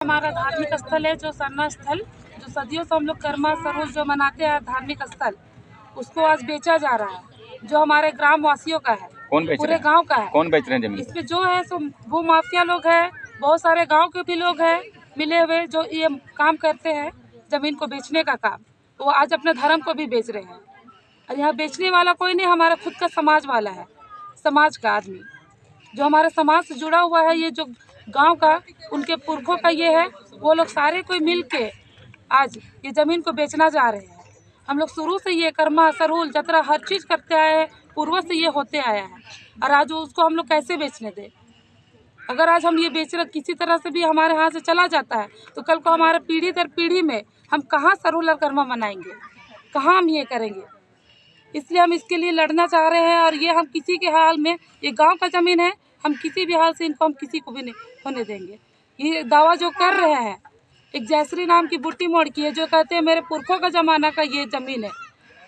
हमारा धार्मिक स्थल है जो सरना स्थल, जो सदियों से हम लोग कर्मा सरोज जो मनाते हैं धार्मिक स्थल, उसको आज बेचा जा रहा है, जो हमारे ग्राम वासियों का है। कौन बेच पूरे गांव का है। कौन बेच रहे हैं जमीन? इसमें जो है सो भू माफिया लोग हैं, बहुत सारे गांव के भी लोग हैं मिले हुए जो ये काम करते हैं, जमीन को बेचने का काम। वो आज अपने धर्म को भी बेच रहे हैं। और यहाँ बेचने वाला कोई नहीं, हमारा खुद का समाज वाला है, समाज का आदमी जो हमारे समाज से जुड़ा हुआ है। ये जो गांव का उनके पुरखों का ये है, वो लोग सारे कोई मिल के आज ये ज़मीन को बेचना जा रहे हैं। हम लोग शुरू से ये कर्मा सरूल जतरा हर चीज़ करते आए हैं, पूर्वज से ये होते आया है। और आज उसको हम लोग कैसे बेचने दें? अगर आज हम ये बेच रहे किसी तरह से भी हमारे हाथ से चला जाता है तो कल को हमारे पीढ़ी दर पीढ़ी में हम कहाँ सरूल और कर्मा मनाएंगे, कहाँ हम ये करेंगे? इसलिए हम इसके लिए लड़ना चाह रहे हैं। और ये हम किसी के हाल में, ये गांव का ज़मीन है, हम किसी भी हाल से इनको हम किसी को भी नहीं होने देंगे। ये दावा जो कर रहे हैं, एक जयश्री नाम की बुट्टी मोड़ की है, जो कहते हैं मेरे पुरखों का ज़माना का ये ज़मीन है,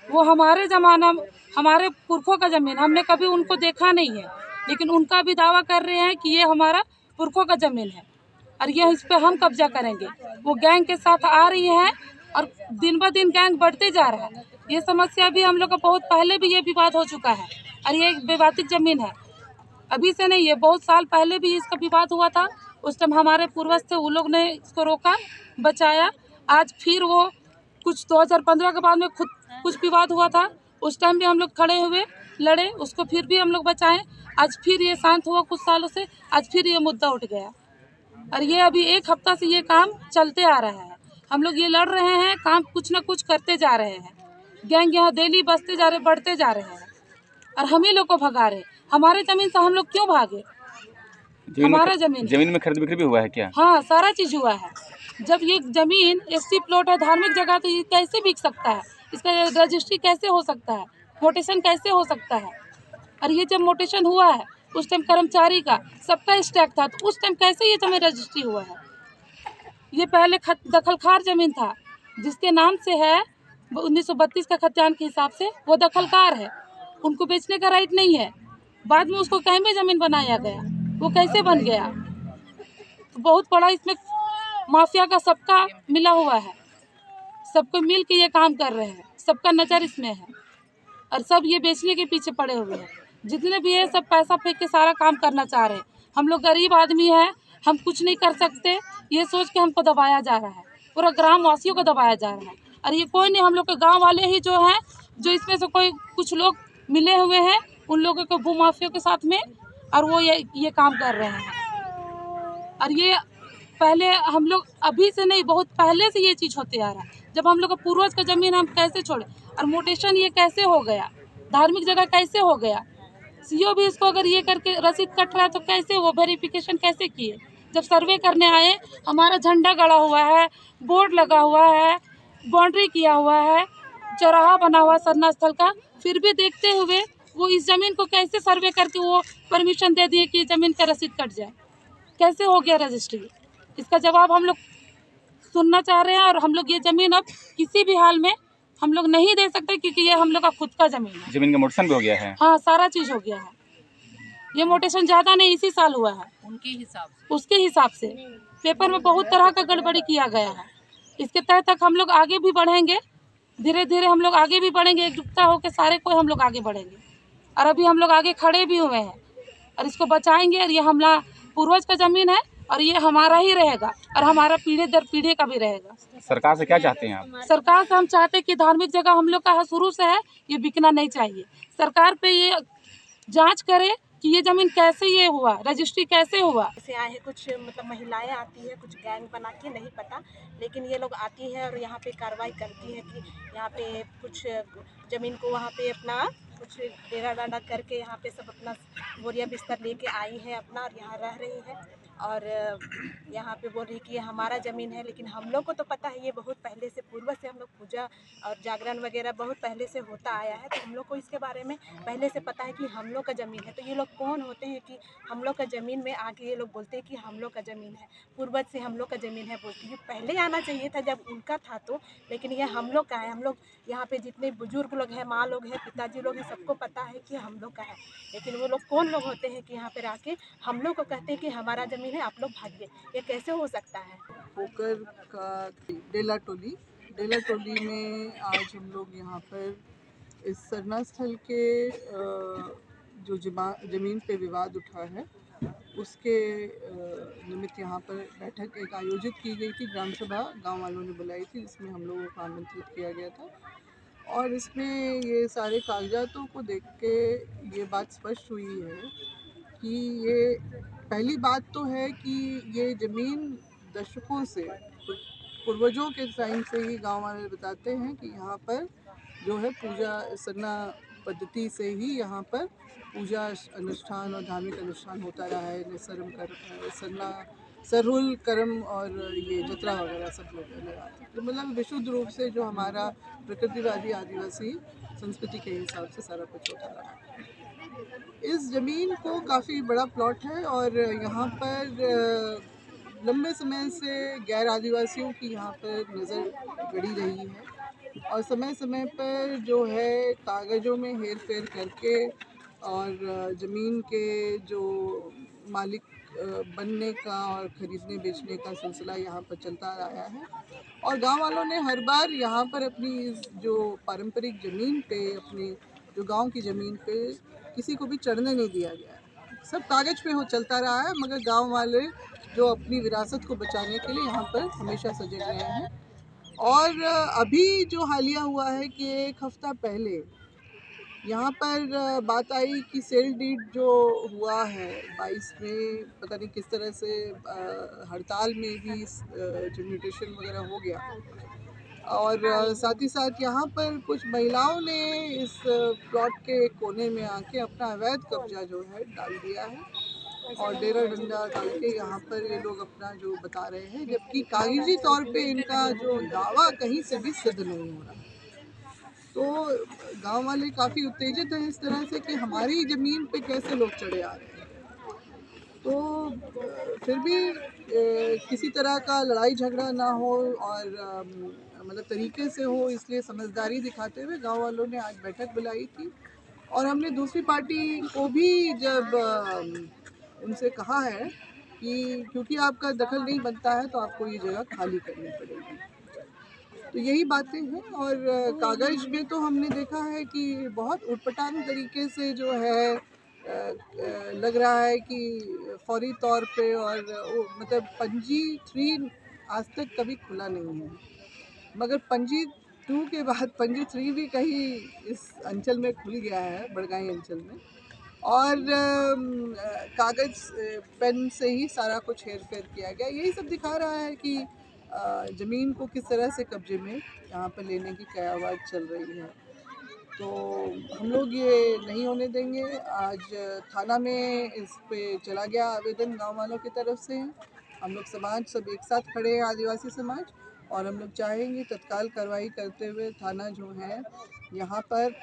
वो हमारे ज़माना हमारे पुरखों का ज़मीन, हमने कभी उनको देखा नहीं है, लेकिन उनका भी दावा कर रहे हैं कि ये हमारा पुरखों का ज़मीन है और ये इस पर हम कब्जा करेंगे। वो गैंग के साथ आ रही है और दिन ब दिन गैंग बढ़ते जा रहा है। ये समस्या भी हम लोग का बहुत पहले भी ये विवाद हो चुका है और ये एक विवादित ज़मीन है, अभी से नहीं, ये बहुत साल पहले भी इसका विवाद हुआ था। उस टाइम हमारे पूर्वज थे, वो लोग ने इसको रोका, बचाया। आज फिर वो कुछ 2015 के बाद में खुद कुछ विवाद हुआ था, उस टाइम भी हम लोग खड़े हुए लड़े, उसको फिर भी हम लोग बचाएं। आज फिर ये शांत हुआ कुछ सालों से, आज फिर ये मुद्दा उठ गया और ये अभी एक हफ्ता से ये काम चलते आ रहा है। हम लोग ये लड़ रहे हैं, काम कुछ ना कुछ करते जा रहे हैं। गैंग यहाँ डेली बसते जा रहे, बढ़ते जा रहे हैं और हम ही लोग को भगा रहे। हमारे जमीन से हम लोग क्यों भागे? हमारा जमीन में खरीद बिक्री भी हुआ है क्या? हाँ, सारा चीज हुआ है। जब ये जमीन एसटी प्लॉट है, धार्मिक जगह, तो ये कैसे बिक सकता है? इसका रजिस्ट्री कैसे हो सकता है? मोटेशन कैसे हो सकता है? और ये जब मोटेशन हुआ है उस टाइम कर्मचारी का सबका स्टैक था, तो उस टाइम कैसे ये जमीन रजिस्ट्री हुआ है? ये पहले दखलकार जमीन था, जिसके नाम से है 1932 का खतियान के हिसाब से वो दखलकार है, उनको बेचने का राइट नहीं है। बाद में उसको कैमे ज़मीन बनाया गया, वो कैसे बन गया? तो बहुत बड़ा इसमें माफिया का सबका मिला हुआ है, सबको मिल के ये काम कर रहे हैं, सबका नज़र इसमें है और सब ये बेचने के पीछे पड़े हुए हैं। जितने भी है सब पैसा फेंक के सारा काम करना चाह रहे हैं। हम लोग गरीब आदमी हैं, हम कुछ नहीं कर सकते, ये सोच के हमको दबाया जा रहा है, पूरा ग्राम वासियों को दबाया जा रहा है। और ये कोई नहीं, हम लोग के गांव वाले ही जो हैं, जो इसमें से कोई कुछ लोग मिले हुए हैं उन लोगों के भू माफियों के साथ में, और वो ये काम कर रहे हैं। और ये पहले हम लोग अभी से नहीं, बहुत पहले से ये चीज़ होते आ रहा है। जब हम लोग का पूर्वज का ज़मीन हम कैसे छोड़े? और मोटेशन ये कैसे हो गया? धार्मिक जगह कैसे हो गया? सीओ भी इसको अगर ये करके रसीद कट रहा है तो कैसे वो वेरिफिकेशन कैसे किए? जब सर्वे करने आए, हमारा झंडा गड़ा हुआ है, बोर्ड लगा हुआ है, बाउंड्री किया हुआ है, चौराहा बना हुआ सरना स्थल का, फिर भी देखते हुए वो इस ज़मीन को कैसे सर्वे करके वो परमिशन दे दिए कि ज़मीन का रसीद कट जाए? कैसे हो गया रजिस्ट्री? इसका जवाब हम लोग सुनना चाह रहे हैं। और हम लोग ये ज़मीन अब किसी भी हाल में हम लोग नहीं दे सकते, क्योंकि ये हम लोग का खुद का ज़मीन है। जमीन का मोटेशन भी हो गया है? हाँ, सारा चीज़ हो गया है। ये मोटेशन ज़्यादा नहीं, इसी साल हुआ है, उनके हिसाब से, उसके हिसाब से पेपर में बहुत तरह का गड़बड़ी किया गया है। इसके तहत तक हम लोग आगे भी बढ़ेंगे, धीरे धीरे हम लोग आगे भी बढ़ेंगे, एकजुटता होकर सारे कोई हम लोग आगे बढ़ेंगे। और अभी हम लोग आगे खड़े भी हुए हैं और इसको बचाएंगे। और ये हमला पूर्वज का ज़मीन है और ये हमारा ही रहेगा और हमारा पीढ़ी दर पीढ़ी का भी रहेगा। सरकार से क्या चाहते हैं आप? सरकार से हम चाहते हैं कि धार्मिक जगह हम लोग का शुरू से है, ये बिकना नहीं चाहिए। सरकार पे ये जांच करे कि ये ज़मीन कैसे ये हुआ, रजिस्ट्री कैसे हुआ। ऐसे आए हैं कुछ, मतलब महिलाएं आती है, कुछ गैंग बना के, नहीं पता, लेकिन ये लोग आती है और यहाँ पे कार्रवाई करती है कि यहाँ पे कुछ ज़मीन को वहाँ पे अपना कुछ डेरा डांडा करके यहाँ पे सब अपना बोरिया बिस्तर लेके आई है अपना, और यहाँ रह रही है। और यहाँ पे बोल रही कि ये हमारा ज़मीन है, लेकिन हम लोग को तो पता है ये बहुत पहले से, पूर्वज से हम लोग पूजा और जागरण वगैरह बहुत पहले से होता आया है, तो हम लोग को इसके बारे में पहले से पता है कि हम लोग का ज़मीन है। तो ये लोग कौन होते हैं कि हम लोग का ज़मीन में आके ये लोग बोलते हैं कि हम लोग का ज़मीन है, पूर्वज से हम लोग का ज़मीन है बोलती है। पहले आना चाहिए था जब उनका था तो, लेकिन ये हम लोग का है। हम लोग यहाँ पे जितने बुजुर्ग लोग हैं, माँ लोग हैं, पिताजी लोग हैं, सबको पता है कि हम लोग का है। लेकिन वो लोग कौन लोग होते हैं कि यहाँ पर आके हम लोग को कहते हैं कि हमारा ज़मीन है, आप लोग भागिए? ये कैसे हो सकता है? पोकर का डेला टोली में आज हम लोग यहाँ पर इस सरना स्थल के जो ज़मीन पे विवाद उठा है उसके निमित्त यहाँ पर बैठक एक आयोजित की गई थी। ग्राम सभा गांव वालों ने बुलाई थी, जिसमें हम लोगों को आमंत्रित किया गया था और इसमें ये सारे कागजातों को देख के ये बात स्पष्ट हुई है कि ये पहली बात तो है कि ये ज़मीन दशकों से पूर्वजों के टाइम से ही गांव वाले बताते हैं कि यहाँ पर जो है पूजा सरना पद्धति से ही यहाँ पर पूजा अनुष्ठान और धार्मिक अनुष्ठान होता रहा है। सरना सरुल करम और ये जतरा वगैरह सब लोग लगाते हैं। तो मतलब विशुद्ध रूप से जो हमारा प्रकृतिवादी आदिवासी संस्कृति के हिसाब से सारा कुछ होता रहा है। इस ज़मीन को काफ़ी बड़ा प्लॉट है और यहाँ पर लंबे समय से गैर आदिवासियों की यहाँ पर नज़र गड़ी रही है और समय समय पर जो है कागज़ों में हेर फेर करके और ज़मीन के जो मालिक बनने का और ख़रीदने बेचने का सिलसिला यहाँ पर चलता आया है और गांव वालों ने हर बार यहाँ पर अपनी इस जो पारंपरिक ज़मीन पे अपनी जो गांव की ज़मीन पे किसी को भी चढ़ने नहीं दिया गया है। सब कागज़ पे हो चलता रहा है, मगर गांव वाले जो अपनी विरासत को बचाने के लिए यहाँ पर हमेशा सजग रहे हैं। और अभी जो हालिया हुआ है कि एक हफ्ता पहले यहाँ पर बात आई कि सेल डीड जो हुआ है 22 में, पता नहीं किस तरह से हड़ताल में भी जो म्यूटेशन वगैरह हो गया और साथ ही साथ यहाँ पर कुछ महिलाओं ने इस प्लॉट के कोने में आके अपना अवैध कब्जा जो है डाल दिया है और डेरा डंडा डाल के यहाँ पर ये लोग अपना जो बता रहे हैं, जबकि कागजी तौर पे इनका जो दावा कहीं से भी सिद्ध नहीं हो रहा। तो गांव वाले काफ़ी उत्तेजित हैं इस तरह से कि हमारी ज़मीन पे कैसे लोग चढ़े आ रहे हैं। तो फिर भी किसी तरह का लड़ाई झगड़ा ना हो और मतलब तरीके से हो, इसलिए समझदारी दिखाते हुए गांव वालों ने आज बैठक बुलाई थी और हमने दूसरी पार्टी को भी जब उनसे कहा है कि क्योंकि आपका दखल नहीं बनता है तो आपको ये जगह खाली करनी पड़ेगी। तो यही बातें हैं और कागज़ में तो हमने देखा है कि बहुत उटपटांग तरीके से जो है लग रहा है कि फौरी तौर पे और मतलब पंजी 3 आज तक कभी खुला नहीं है, मगर पंजी 2 के बाद पंजी 3 भी कहीं इस अंचल में खुल गया है, बड़गाई अंचल में। और कागज़ पेन से ही सारा कुछ हेर फेर किया गया। यही सब दिखा रहा है कि ज़मीन को किस तरह से कब्जे में यहाँ पर लेने की कयावाद चल रही है। तो हम लोग ये नहीं होने देंगे। आज थाना में इस पे चला गया आवेदन गांव वालों की तरफ से। हम लोग समाज सब एक साथ खड़े हैं, आदिवासी समाज, और हम लोग चाहेंगे तत्काल कार्रवाई करते हुए थाना जो है यहाँ पर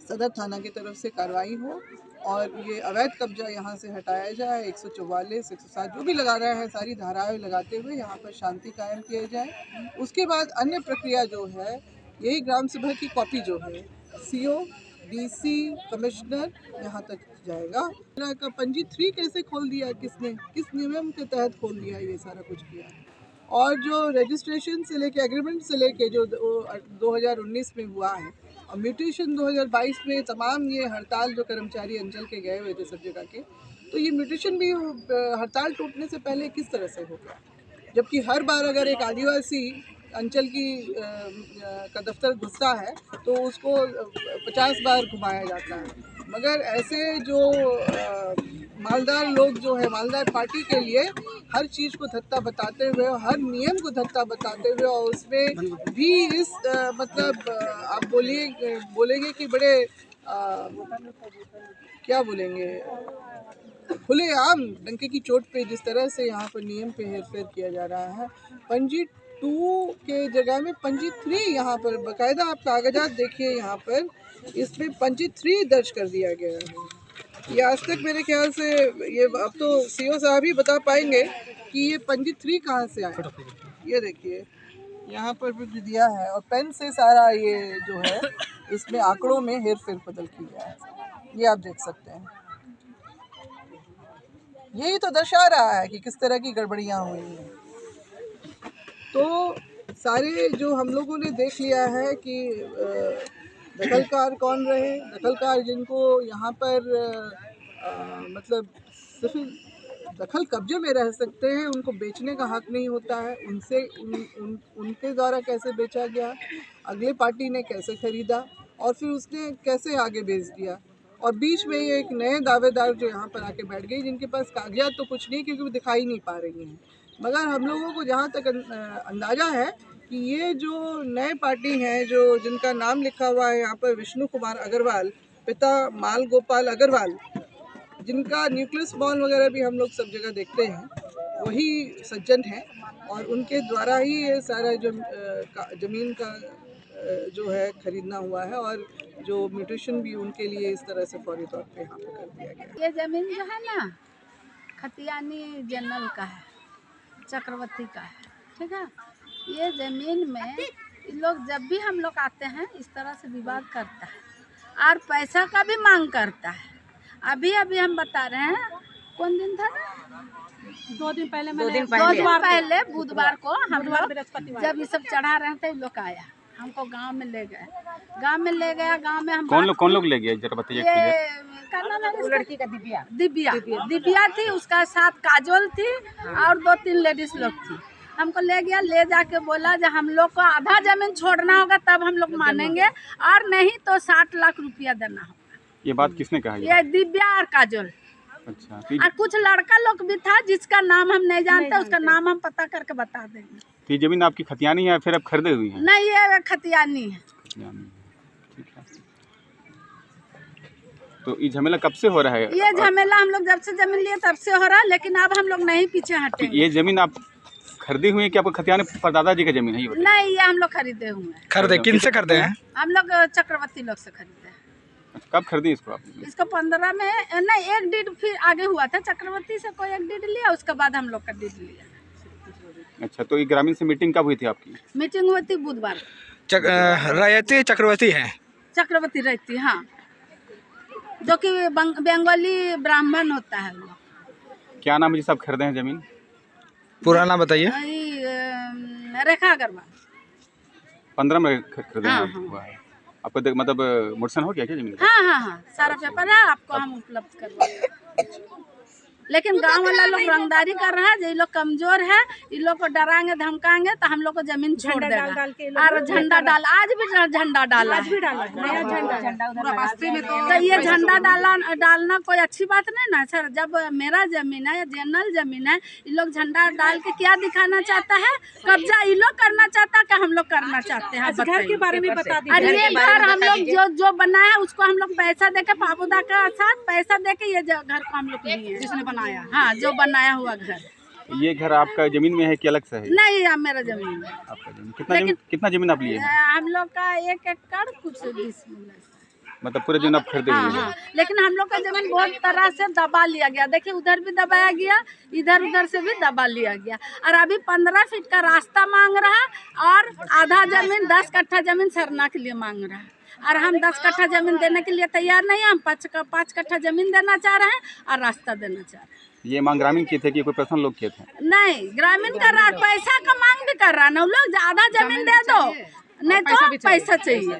सदर थाना की तरफ से कार्रवाई हो और ये अवैध कब्जा यहाँ से हटाया जाए। 144, 107 जो भी लगा रहे हैं सारी धाराएं लगाते हुए यहाँ पर शांति कायम किया जाए। उसके बाद अन्य प्रक्रिया जो है यही ग्राम सभा की कॉपी जो है CO, DC, कमिश्नर यहाँ तक जाएगा। का पंजी 3 कैसे खोल दिया, किसने, किस नियम के तहत खोल दिया, ये सारा कुछ किया। और जो रजिस्ट्रेशन से लेके एग्रीमेंट से लेके जो 2019 में हुआ है और म्यूटेशन 2022 में तमाम ये हड़ताल जो कर्मचारी अंचल के गए हुए थे सब जगह के, तो ये म्यूटेशन भी हड़ताल टूटने से पहले किस तरह से हो गया, जबकि हर बार अगर एक आदिवासी अंचल की का दफ्तर घुसता है तो उसको 50 बार घुमाया जाता है, मगर ऐसे जो मालदार लोग जो है मालदार पार्टी के लिए हर चीज़ को धत्ता बताते हुए, हर नियम को धत्ता बताते हुए और उसमें भी इस मतलब आप बोलेंगे कि बड़े क्या बोलेंगे, खुलेआम डंके की चोट पे जिस तरह से यहाँ पर नियम पे हेरफेर किया जा रहा है। पंजी 2 के जगह में पंजी 3 यहाँ पर बाकायदा आप कागजात देखिए, यहाँ पर इसमें पंजी 3 दर्ज कर दिया गया है। ये आज तक मेरे ख्याल से ये अब तो CO साहब ही बता पाएंगे कि ये पंजी 3 कहाँ से आया। ये देखिए यहाँ पर भी दिया है और पेन से सारा ये जो है इसमें आंकड़ों में हेर फेर बदल की गया है, ये आप देख सकते हैं। यही तो दर्शा रहा है कि किस तरह की गड़बड़ियाँ हुई हैं। तो सारे जो हम लोगों ने देख लिया है कि दखलकार कौन रहे, दखलकार जिनको यहाँ पर मतलब सिर्फ दखल कब्जे में रह सकते हैं, उनको बेचने का हक नहीं होता है। उनसे उनके द्वारा कैसे बेचा गया, अगले पार्टी ने कैसे खरीदा और फिर उसने कैसे आगे बेच दिया। और बीच में ये एक नए दावेदार जो यहाँ पर आके बैठ गई, जिनके पास कागजात तो कुछ नहीं, क्योंकि वो दिखाई नहीं पा रही हैं। मगर हम लोगों को जहाँ तक अंदाज़ा है कि ये जो नए पार्टी हैं, जो जिनका नाम लिखा हुआ है यहाँ पर विष्णु कुमार अग्रवाल, पिता माल गोपाल अग्रवाल, जिनका न्यूक्लियस बॉर्न वगैरह भी हम लोग सब जगह देखते हैं, वही सज्जन हैं। और उनके द्वारा ही ये सारा जो ज़मीन का जो है खरीदना हुआ है, और जो म्यूटेशन भी उनके लिए इस तरह से फौरी तौर पे यहाँ पे कर दिया गया। ये ज़मीन जो है ना खतियानी जनरल का है, चक्रवर्ती का है, ठीक है। ये ज़मीन में लोग जब भी हम लोग आते हैं इस तरह से विवाद करता है और पैसा का भी मांग करता है। अभी अभी हम बता रहे हैं, कौन दिन था ना, 2 दिन पहले दो दिन पहले बुधवार को हम लोग जब ये सब चढ़ा रहे थे, लोग आया, हमको गांव में ले गए, गांव में हम कौन लोग ले गए जरा बताइए। ये लड़की का दिव्या थी, उसका साथ काजोल थी और 2-3 लेडीज लोग थी। हमको ले गया, ले जाके बोला जब हम लोग को आधा जमीन छोड़ना होगा तब हम लोग मानेंगे, और नहीं तो 60 लाख रुपया देना होगा। ये बात किसने कहा? ये दिव्या और काजोल। अच्छा। और कुछ लड़का लोग भी था जिसका नाम हम नहीं जानते, उसका नाम हम पता करके बता देंगे। तो ये जमीन आपकी खतियानी है फिर आप खरीदे हुई है? नहीं, ये खतियानी है। ठीक है। तो ये झमेला कब से हो रहा है? ये झमेला हम लोग जब से जमीन लिए तब से हो रहा है, लेकिन अब हम लोग नहीं पीछे हटेंगे। ये जमीन आप खरीदी हुई है कि आपको खतियानी परदादा जी का जमीन है? ये नहीं, ये हम लोग खरीदे हुए हैं। खरीदे किन से खरीदे हैं? हम लोग चक्रवर्ती लोग से खरीदे हैं। कब खरीदी इसको आपने? इसको 15 में नहीं, एक डीड फिर आगे हुआ था, चक्रवर्ती से कोई एक डीड लिया, उसके बाद हम लोग का डीड लिया। अच्छा, तो ये ग्रामीण से मीटिंग कब हुई थी आपकी? मीटिंग हुई थी बुधवार। रैयती चक्रवर्ती हैं? चक्रवर्ती रहती, हाँ, जो कि बंगाली ब्राह्मण होता है वो। क्या नाम है जिसे आप खरीदे हैं जमीन? पूरा नाम बताइए। रेखा अग्रवाल। 15 में खरीदे हाँ, हुआ है आपको? मतलब मुर्सन हो गया क्या जमीन? हाँ, सारा पेपर है, आपको हम उपलब्ध करवाएंगे। लेकिन गांव वाला लोग रंगदारी कर रहा है, ये लोग कमजोर है, इन लोग को डराएंगे धमकाएंगे तो हम लोग को जमीन छोड़ देगा। और झंडा डाल, आज भी झंडा डाला है। तो ये झंडा डालना कोई अच्छी बात नहीं ना सर। जब मेरा जमीन है या जनरल जमीन है, इन लोग झंडा डाल के क्या दिखाना चाहता है? कब्जा इन लोग करना चाहता है कि हम लोग करना चाहते हैं? घर के बारे में बता दीजिए। अरे ये घर हम लोग जो बनाया है उसको हम लोग पैसा देके, पाबुदा का साथ पैसा देके ये घर को हम लोग लिए, जिसने बनाया, हाँ, जो बनाया हुआ घर। ये घर आपका जमीन में है कि अलग से है? नहीं, ये मेरा जमीन है। आपका जमीन कितना जमीन आप लिए हैं? हम लोग का 1 एकड़ कुछ 20 मतलब पूरे जमीन आप खरीदे हुए हैं? हाँ, लेकिन हम लोग का जमीन बहुत तरह से दबा लिया गया। देखिए, उधर भी दबाया गया, इधर से भी दबा लिया गया। और अभी 15 फीट का रास्ता मांग रहा है और आधा जमीन 10 कट्ठा जमीन सरना के लिए मांग रहा है। और हम 10 कट्ठा जमीन देने के लिए तैयार नहीं है। हम 5 कट्ठा जमीन देना चाह रहे हैं और रास्ता देना चाह रहे हैं। ये मांग ग्रामीण किए थे कि कोई पर्सनल लोग किए थे? नहीं, ग्रामीण कर रहा, पैसा का मांग भी कर रहा है ना लोग। ज्यादा जमीन दे दो, नहीं तो पैसा चाहिए।